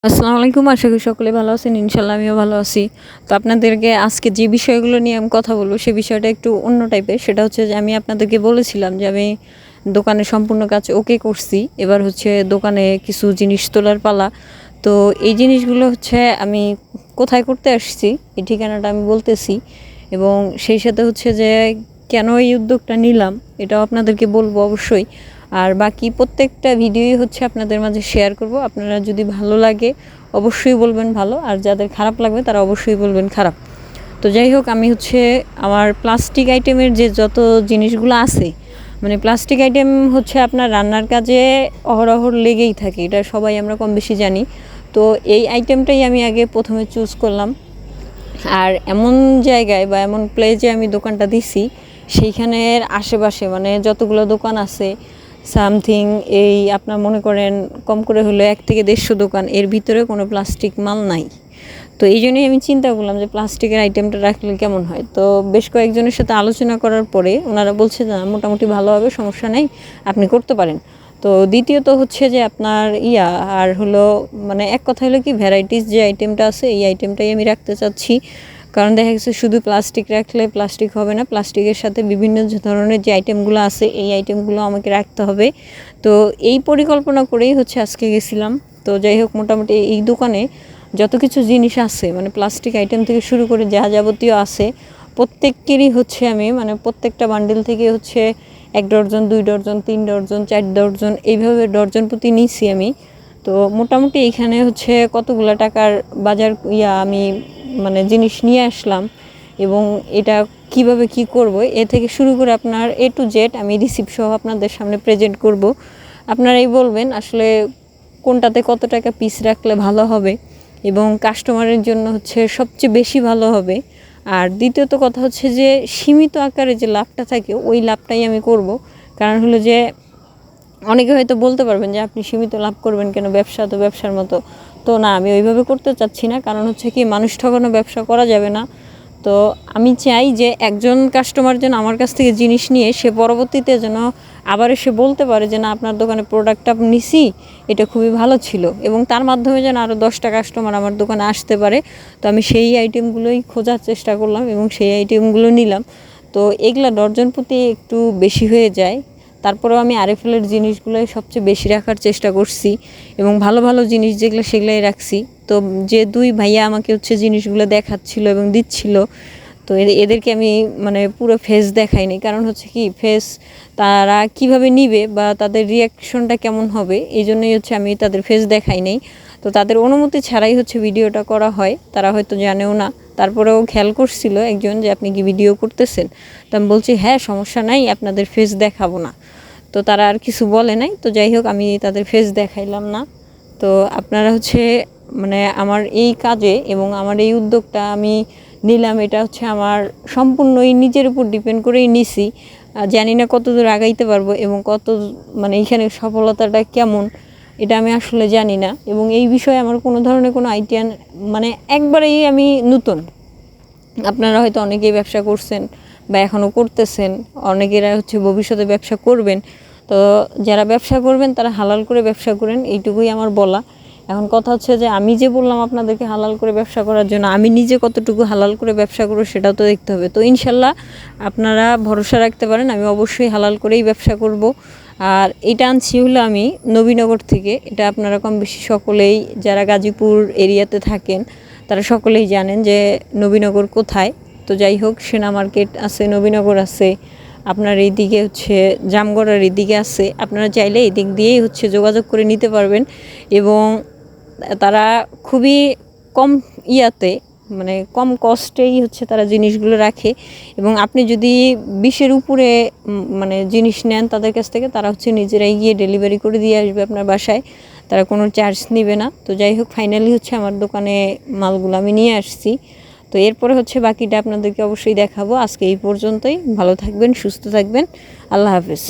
আসসালামু আলাইকুম। আশা করি সকলে ভালো আছেন। ইনশাল্লাহ আমিও ভালো আছি। তো আপনাদেরকে আজকে যে বিষয়গুলো নিয়ে আমি কথা বলবো সে বিষয়টা একটু অন্য টাইপের। সেটা হচ্ছে যে আমি আপনাদেরকে বলেছিলাম যে আমি দোকানের সম্পূর্ণ কাজ ওকে করছি। এবার হচ্ছে দোকানে কিছু জিনিস তোলার পালা। তো এই জিনিসগুলো হচ্ছে আমি কোথায় করতে আসছি এই ঠিকানাটা আমি বলতেছি, এবং সেই সাথে হচ্ছে যে কেন এই উদ্যোগটা নিলাম এটাও আপনাদেরকে বলবো অবশ্যই। আর বাকি প্রত্যেকটা ভিডিওই হচ্ছে আপনাদের মাঝে শেয়ার করব। আপনারা যদি ভালো লাগে অবশ্যই বলবেন ভালো, আর যাদের খারাপ লাগবে তারা অবশ্যই বলবেন খারাপ। তো যাই হোক, আমি হচ্ছে আমার প্লাস্টিক আইটেমের যে যত জিনিসগুলো আছে, মানে প্লাস্টিক আইটেম হচ্ছে আপনার রান্নার কাজে অহরহ লেগেই থাকে, এটা সবাই আমরা কম বেশি জানি। তো এই আইটেমটাই আমি আগে প্রথমে চুজ করলাম। আর এমন জায়গায় বা এমন প্লেসে আমি দোকানটা দিছি, সেইখানের আশেপাশে মানে যতগুলো দোকান আছে সামথিং, এই আপনার মনে করেন কম করে হলো 1 থেকে 150 দোকান, এর ভিতরে কোনো প্লাস্টিক মাল নাই। তো এই জন্যই আমি চিন্তা করলাম যে প্লাস্টিকের আইটেমটা রাখলে কেমন হয়। তো বেশ কয়েকজনের সাথে আলোচনা করার পরে ওনারা বলছে যে মোটামুটি ভালো হবে, সমস্যা নেই, আপনি করতে পারেন। তো দ্বিতীয়ত হচ্ছে যে আপনার আর হলো মানে এক কথা হলো কি, ভ্যারাইটিস যে আইটেমটা আছে এই আইটেমটাই আমি রাখতে চাচ্ছি। কারণ দেখা গেছে শুধু প্লাস্টিক রাখলে প্লাস্টিক হবে না, প্লাস্টিকের সাথে বিভিন্ন ধরনের যে আইটেমগুলো আছে এই আইটেমগুলো আমাকে রাখতে হবে। তো এই পরিকল্পনা করেই হচ্ছে আজকে গেছিলাম। তো যাই হোক, মোটামুটি এই দোকানে যত কিছু জিনিস আছে মানে প্লাস্টিক আইটেম থেকে শুরু করে যা যাবতীয় আছে প্রত্যেকেরই হচ্ছে আমি মানে প্রত্যেকটা বান্ডিল থেকে হচ্ছে 1 ডর্জন 2 ডর্জন 3 ডর্জন 4 ডর্জন এইভাবে ডর্জন প্রতি নিচ্ছি আমি। তো মোটামুটি এখানে হচ্ছে কতগুলো টাকার বাজার আমি মানে জিনিস নিয়ে আসলাম, এবং এটা কিভাবে কি করব এ থেকে শুরু করে আপনার A to Z আমি রিসিপ্ট সহ আপনাদের সামনে প্রেজেন্ট করব। আপনারাই বলবেন আসলে কোনটাতে কত টাকা পিস রাখলে ভালো হবে এবং কাস্টমারের জন্য হচ্ছে সবচেয়ে বেশি ভালো হবে। আর দ্বিতীয়ত কথা হচ্ছে যে সীমিত আকারে যে লাভটা থাকে ওই লাভটাই আমি করব। কারণ হলো যে অনেকে হয়তো বলতে পারবেন যে আপনি সীমিত লাভ করবেন কেন, ব্যবসা তো ব্যবসার মতো। তো না, আমি ওইভাবে করতে চাচ্ছি না। কারণ হচ্ছে কি, মানুষ ঠকানো ব্যবসা করা যাবে না। তো আমি চাই যে একজন কাস্টমার যেন আমার কাছ থেকে জিনিস নিয়ে সে পরবর্তীতে যেন আবার এসে বলতে পারে যে না, আপনার দোকানে প্রোডাক্টটা নিছি, এটা খুবই ভালো ছিল, এবং তার মাধ্যমে যেন আরও 10টা কাস্টমার আমার দোকানে আসতে পারে। তো আমি সেই আইটেমগুলোই খোঁজার চেষ্টা করলাম এবং সেই আইটেমগুলো নিলাম। তো এগুলা ডর্জন প্রতি একটু বেশি হয়ে যায়, তারপরেও আমি আরএফএলের জিনিসগুলোই সবচেয়ে বেশি রাখার চেষ্টা করছি, এবং ভালো ভালো জিনিস যেগুলো সেগুলোই রাখছি। তো যে 2 ভাইয়া আমাকে হচ্ছে জিনিসগুলো দেখাচ্ছিল এবং দিচ্ছিল, তো এদেরকে আমি মানে পুরো ফেস দেখাইনি। কারণ হচ্ছে কি, ফেস তারা কিভাবে নিবে বা তাদের রিয়াকশনটা কেমন হবে, এই জন্যই হচ্ছে আমি তাদের ফেস দেখাই নাই। তো তাদের অনুমতি ছাড়াই হচ্ছে ভিডিওটা করা হয়, তারা হয়তো জানেও না। তারপরেও খেয়াল করছিল একজন যে আপনি কি ভিডিও করতেছেন। তো আমি বলছি হ্যাঁ, সমস্যা নাই, আপনাদের ফেস দেখাবো না। তো তারা আর কিছু বলে নাই। তো যাই হোক, আমি তাদের ফেস দেখাইলাম না। তো আপনারা হচ্ছে মানে আমার এই কাজে এবং আমার এই উদ্যোগটা আমি নিলাম, এটা হচ্ছে আমার সম্পূর্ণই নিজের উপর ডিপেন্ড করেই নিছি। জানি না কত দূর আগাইতে পারবো এবং কত মানে এখানে সফলতাটা কেমন, এটা আমি আসলে জানি না। এবং এই বিষয়ে আমার কোনো ধরনের কোনো আইডিয়া মানে একবারেই আমি নতুন। আপনারা হয়তো অনেকেই ব্যবসা করছেন বা এখনও করতেছেন, অনেকেরা হচ্ছে ভবিষ্যতে ব্যবসা করবেন। তো যারা ব্যবসা করবেন তারা হালাল করে ব্যবসা করেন, এইটুকুই আমার বলা। এখন কথা হচ্ছে যে আমি যে বললাম আপনাদেরকে হালাল করে ব্যবসা করার জন্য, আমি নিজে কতটুকু হালাল করে ব্যবসা করবো সেটাও তো দেখতে হবে। তো ইনশাল্লাহ আপনারা ভরসা রাখতে পারেন, আমি অবশ্যই হালাল করেই ব্যবসা করব। আর এটা আনছি হলো আমি নবীনগর থেকে। এটা আপনারা কম বেশি সকলেই যারা গাজীপুর এরিয়াতে থাকেন তারা সকলেই জানেন যে নবীনগর কোথায়। তো যাই হোক, সেনা মার্কেট আছে, নবীনগর আছে, আপনার এইদিকে হচ্ছে জামগড়ার এদিকে আছে। আপনারা চাইলে এই দিক দিয়েই হচ্ছে যোগাযোগ করে নিতে পারবেন, এবং তারা খুবই কম ইয়াতে মানে কম কস্টেই হচ্ছে তারা জিনিসগুলো রাখে। এবং আপনি যদি 20-এর উপরে মানে জিনিস নেন তাদের কাছ থেকে, তারা হচ্ছে নিজেরাই গিয়ে ডেলিভারি করে দিয়ে আসবে আপনার বাসায়, তারা কোনো চার্জ নেবে না। তো যাই হোক, ফাইনালি হচ্ছে আমার দোকানে মালগুলো আমি নিয়ে আসছি। তো এরপরে হচ্ছে বাকিটা আপনাদেরকে অবশ্যই দেখাবো। আজকে এই পর্যন্তই। ভালো থাকবেন, সুস্থ থাকবেন, আল্লাহ হাফেজ।